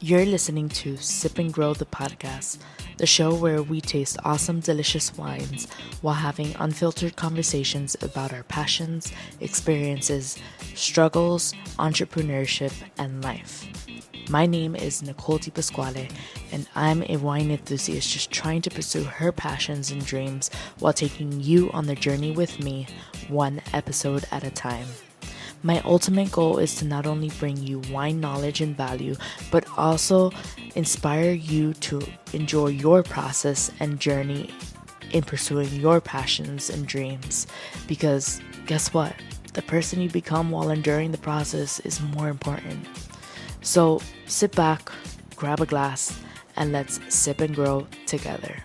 You're listening to Sip and Grow the podcast, the show where we taste awesome, delicious wines while having unfiltered conversations about our passions, experiences, struggles, entrepreneurship, and life. My name is Nicole Di Pasquale, and I'm a wine enthusiast just trying to pursue her passions and dreams while taking you on the journey with me, one episode at a time. My ultimate goal is to not only bring you wine knowledge and value, but also inspire you to enjoy your process and journey in pursuing your passions and dreams. Because guess what? The person you become while enduring the process is more important. So sit back, grab a glass, and let's sip and grow together.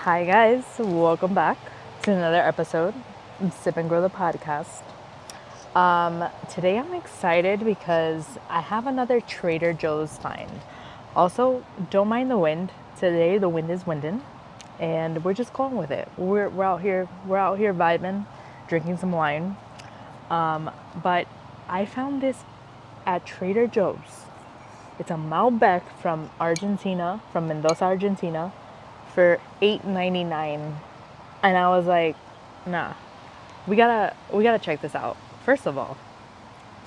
Hi guys, welcome back to another episode of Sip and Grow the podcast. Today I'm excited because I have another Trader Joe's find. Also, don't mind the wind. Today the wind is winding, and we're just going with it. We're out here vibing, drinking some wine. But I found this at Trader Joe's. It's a Malbec from Argentina, from Mendoza, Argentina, for $8.99, and I was like, nah, we gotta check this out. First of all,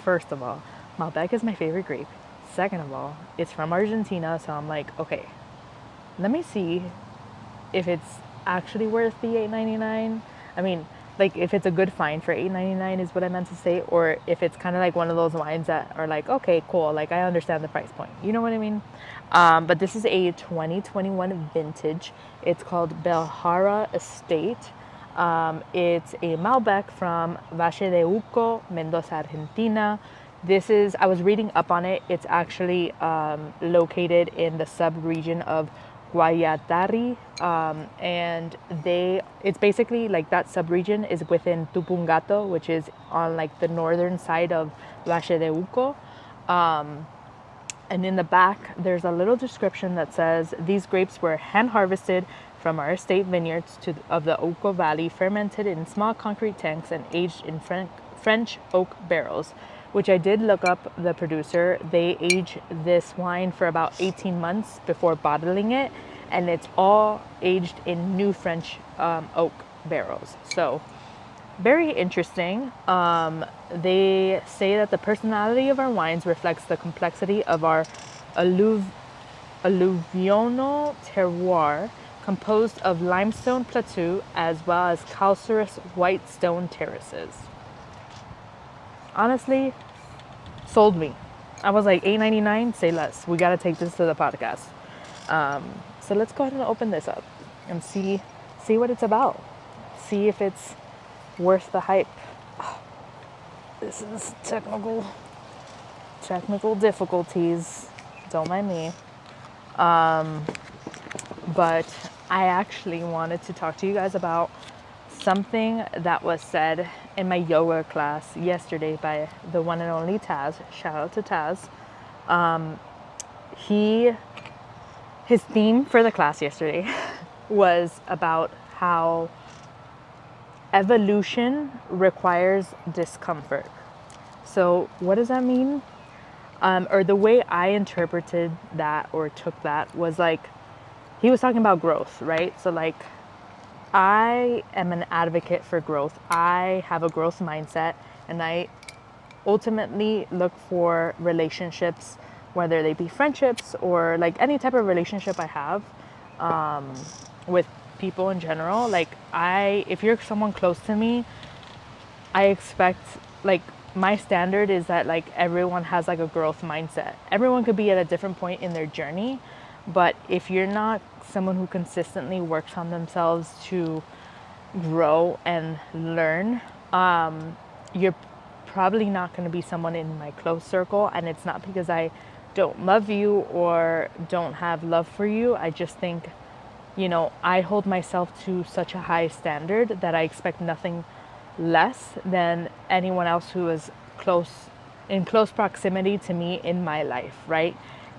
Malbec is my favorite grape. Second of all, it's from Argentina, so I'm like, okay, let me see if it's actually worth the $8.99. I mean, like, if it's a good find for $8.99 is what I meant to say, or if it's kind of like one of those wines that are like, okay, cool, like I understand the price point. You know what I mean? But this is a 2021 vintage. It's called Belhara Estate. It's a Malbec from Valle de Uco, Mendoza, Argentina. I was reading up on it. It's actually located in the sub-region of Gualtallary, and it's basically like that sub-region is within Tupungato, which is on like the northern side of Valle de Uco. And in the back, there's a little description that says, these grapes were hand harvested from our estate vineyards of the Uco Valley, fermented in small concrete tanks and aged in French oak barrels, which I did look up the producer. They age this wine for about 18 months before bottling it, and it's all aged in new French oak barrels. So very interesting. They say that the personality of our wines reflects the complexity of our alluvional terroir, composed of limestone plateau as well as calcareous white stone terraces. Honestly, sold me. I was like, $8.99, say less. We gotta take this to the podcast. So let's go ahead and open this up and see what it's about. See if it's worth the hype. Oh, this is technical difficulties. Don't mind me. But I actually wanted to talk to you guys about something that was said in my yoga class yesterday by the one and only Taz. Shout out to Taz. His theme for the class yesterday was about how evolution requires discomfort. So what does that mean? Or the way I interpreted that or took that was like, he was talking about growth, right? So like, I am an advocate for growth. I have a growth mindset, and I ultimately look for relationships, whether they be friendships or like any type of relationship I have with people in general. Like, if you're someone close to me, I expect, like, my standard is that like everyone has like a growth mindset. Everyone could be at a different point in their journey, but if you're not someone who consistently works on themselves to grow and learn, you're probably not going to be someone in my close circle. And it's not because I don't love you or don't have love for you. I just think, I hold myself to such a high standard that I expect nothing less than anyone else who is in close proximity to me in my life, right?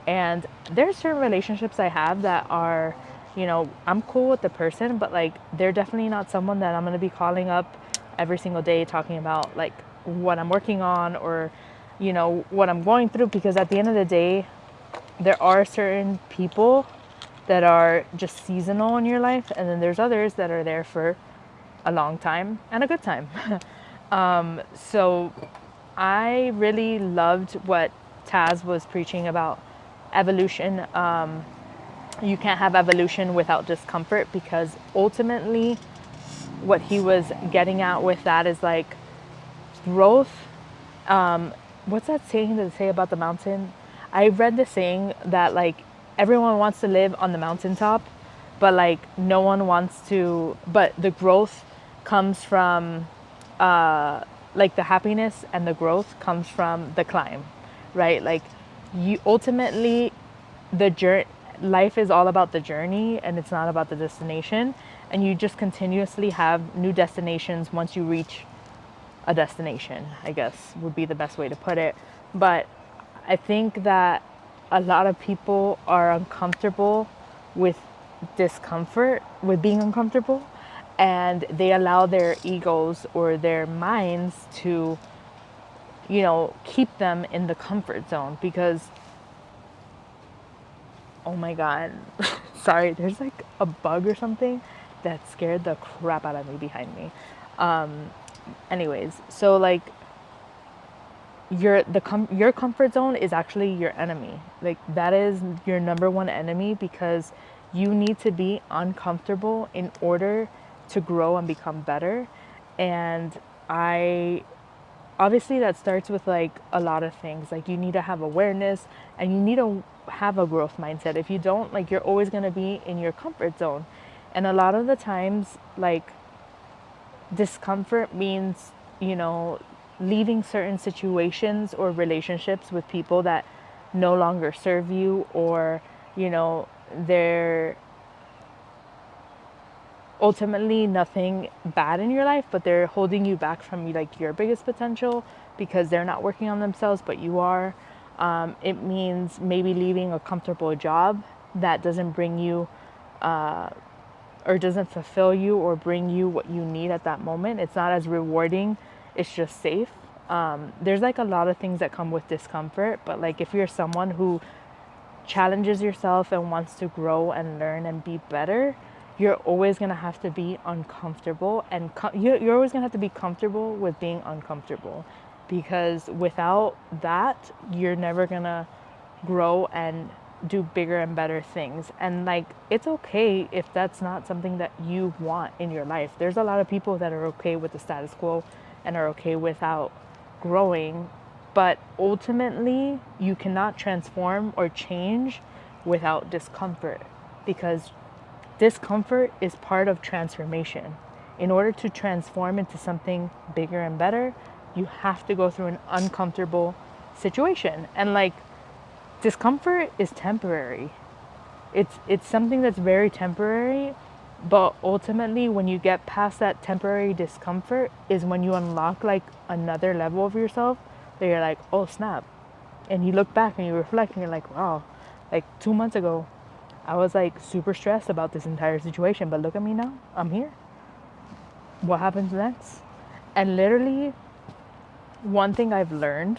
And there's certain relationships I have that are you know, I'm cool with the person, but like they're definitely not someone that I'm going to be calling up every single day talking about like what I'm working on or, you know, what I'm going through, because at the end of the day, there are certain people that are just seasonal in your life, and then there's others that are there for a long time and a good time. So I really loved what Taz was preaching about evolution. You can't have evolution without discomfort, because ultimately what he was getting at with that is like growth. What's that saying that they say about the mountain? I read the saying that like everyone wants to live on the mountaintop, but like no one wants to, but the growth comes from like the happiness and the growth comes from the climb, right? Like you ultimately, the journey, life is all about the journey and it's not about the destination, and you just continuously have new destinations once you reach a destination, I guess would be the best way to put it. But I think that a lot of people are uncomfortable with discomfort, with being uncomfortable, and they allow their egos or their minds to, you know, keep them in the comfort zone because, oh my God, sorry, there's like a bug or something that scared the crap out of me behind me. Anyways, so like your comfort zone is actually your enemy. Like that is your number one enemy, because you need to be uncomfortable in order to grow and become better. And I obviously that starts with like a lot of things. Like you need to have awareness and you need to have a growth mindset. If you don't, like you're always going to be in your comfort zone. And a lot of the times like discomfort means, you know, leaving certain situations or relationships with people that no longer serve you, or, you know, they're ultimately nothing bad in your life, but they're holding you back from like your biggest potential because they're not working on themselves, but you are. It means maybe leaving a comfortable job that doesn't bring you or doesn't fulfill you or bring you what you need at that moment. It's not as rewarding. It's just safe. There's like a lot of things that come with discomfort, but like if you're someone who challenges yourself and wants to grow and learn and be better, you're always going to have to be uncomfortable, and you're always going to have to be comfortable with being uncomfortable, because without that, you're never going to grow and do bigger and better things. And like it's okay if that's not something that you want in your life. There's a lot of people that are okay with the status quo and are okay without growing, but ultimately you cannot transform or change without discomfort, because discomfort is part of transformation. In order to transform into something bigger and better, you have to go through an uncomfortable situation. And like discomfort is temporary. It's something that's very temporary, but ultimately when you get past that temporary discomfort is when you unlock like another level of yourself that you're like, oh snap. And you look back and you reflect and you're like, wow, like 2 months ago I was like super stressed about this entire situation, but look at me now. I'm here. What happens next? And literally, one thing I've learned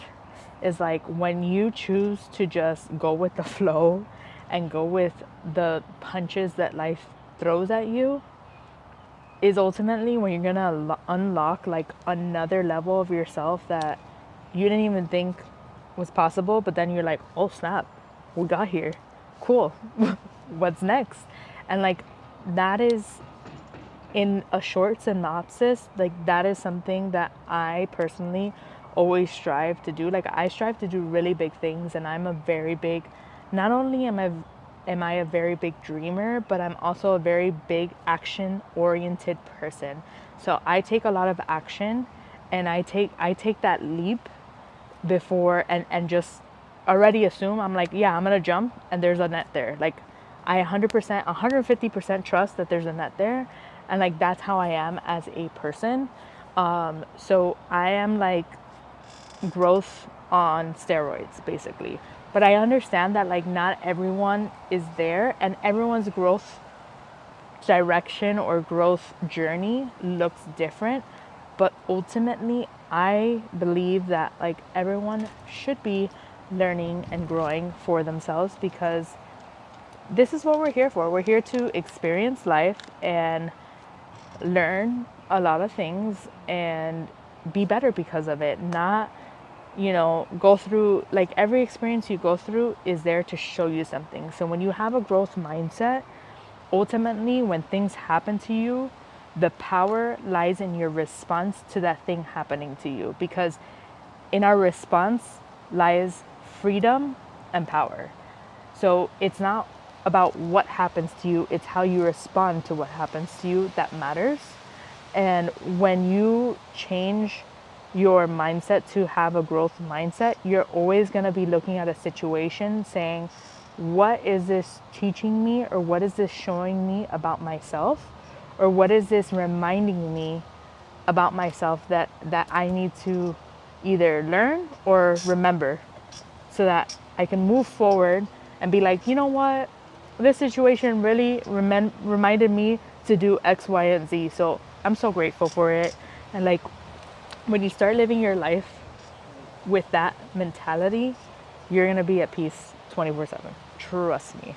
is like when you choose to just go with the flow and go with the punches that life throws at you, is ultimately when you're gonna unlock like another level of yourself that you didn't even think was possible, but then you're like, oh snap, we got here. Cool. What's next? And like that is, in a short synopsis, like that is something that I personally always strive to do. Like I strive to do really big things, and I'm a very big, not only am I a very big dreamer, but I'm also a very big action oriented person. So I take a lot of action, and I take that leap before and just already assume, I'm like, yeah, I'm gonna jump and there's a net there. Like I 100%, 150% trust that there's a net there, and like that's how I am as a person. So I am like growth on steroids basically, but I understand that like not everyone is there, and everyone's growth direction or growth journey looks different, but ultimately I believe that like everyone should be learning and growing for themselves, because this is what we're here for. We're here to experience life and learn a lot of things and be better because of it. Not, go through, like, every experience you go through is there to show you something. So when you have a growth mindset, ultimately when things happen to you, the power lies in your response to that thing happening to you, because in our response lies freedom and power. So it's not about what happens to you, it's how you respond to what happens to you that matters. And when you change your mindset to have a growth mindset, you're always going to be looking at a situation saying, what is this teaching me, or what is this showing me about myself, or what is this reminding me about myself that I need to either learn or remember, so that I can move forward and be like, you know what, this situation really reminded me to do X, Y, and Z. So I'm so grateful for it. And like, when you start living your life with that mentality, you're gonna be at peace 24/7. Trust me.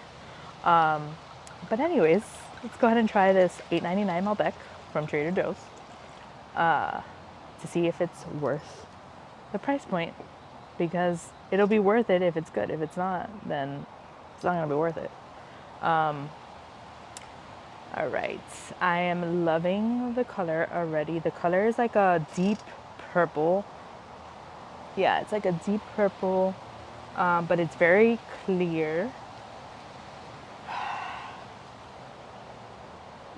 But anyways, let's go ahead and try this $8.99 Malbec from Trader Joe's to see if it's worth the price point, because it'll be worth it if it's good. If it's not, then it's not gonna be worth it. All right, I am loving the color already. The color is like a deep purple. Yeah, it's like a deep purple, but it's very clear.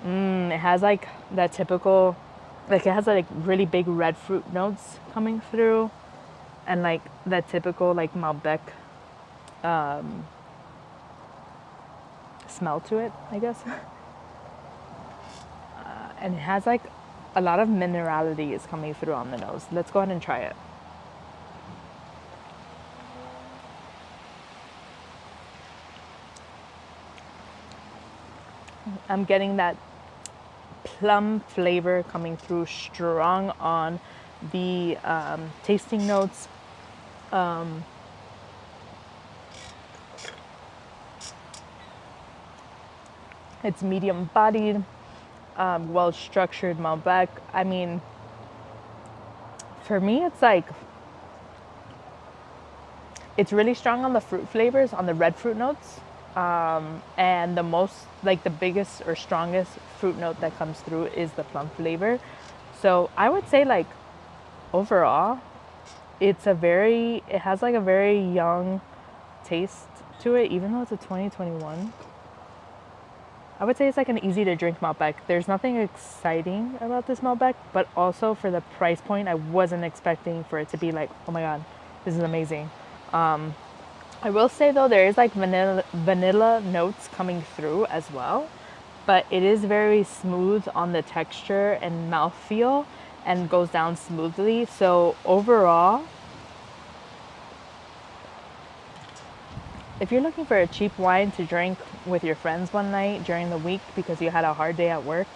It has like that typical, like it has like really big red fruit notes coming through, and like that typical like Malbec smell to it, I guess. And it has like a lot of minerality is coming through on the nose. Let's go ahead and try it. I'm getting that plum flavor coming through strong on the tasting notes. It's medium bodied, well structured Malbec. I mean, for me, it's like, it's really strong on the fruit flavors, on the red fruit notes. And the most, like the biggest or strongest fruit note that comes through is the plum flavor. So I would say like overall, it has like a very young taste to it, even though it's a 2021. I would say it's like an easy to drink Malbec. There's nothing exciting about this Malbec, but also for the price point, I wasn't expecting for it to be like, oh my God, this is amazing. I will say though, there is like vanilla notes coming through as well, but it is very smooth on the texture and mouthfeel and goes down smoothly. So overall, if you're looking for a cheap wine to drink with your friends one night during the week because you had a hard day at work,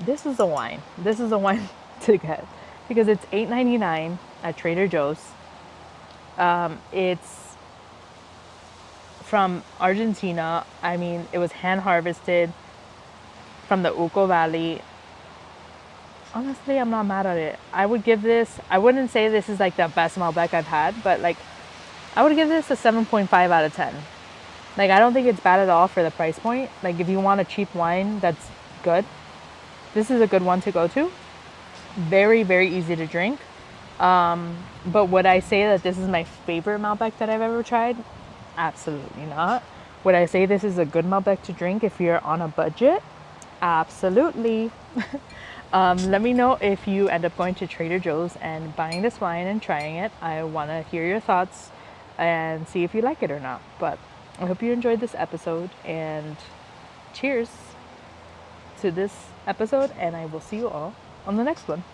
this is a wine. This is a wine to get, because it's $8.99 at Trader Joe's. It's from Argentina. I mean, it was hand harvested from the Uco Valley. Honestly, I'm not mad at it. I wouldn't say this is like the best Malbec I've had, but like, I would give this a 7.5 out of 10. Like, I don't think it's bad at all for the price point. Like, if you want a cheap wine that's good, this is a good one to go to. Very, very easy to drink. But would I say that this is my favorite Malbec that I've ever tried? Absolutely not. Would I say this is a good Malbec to drink if you're on a budget? Absolutely. Let me know if you end up going to Trader Joe's and buying this wine and trying it. I want to hear your thoughts and see if you like it or not. But I hope you enjoyed this episode, and cheers to this episode, and I will see you all on the next one.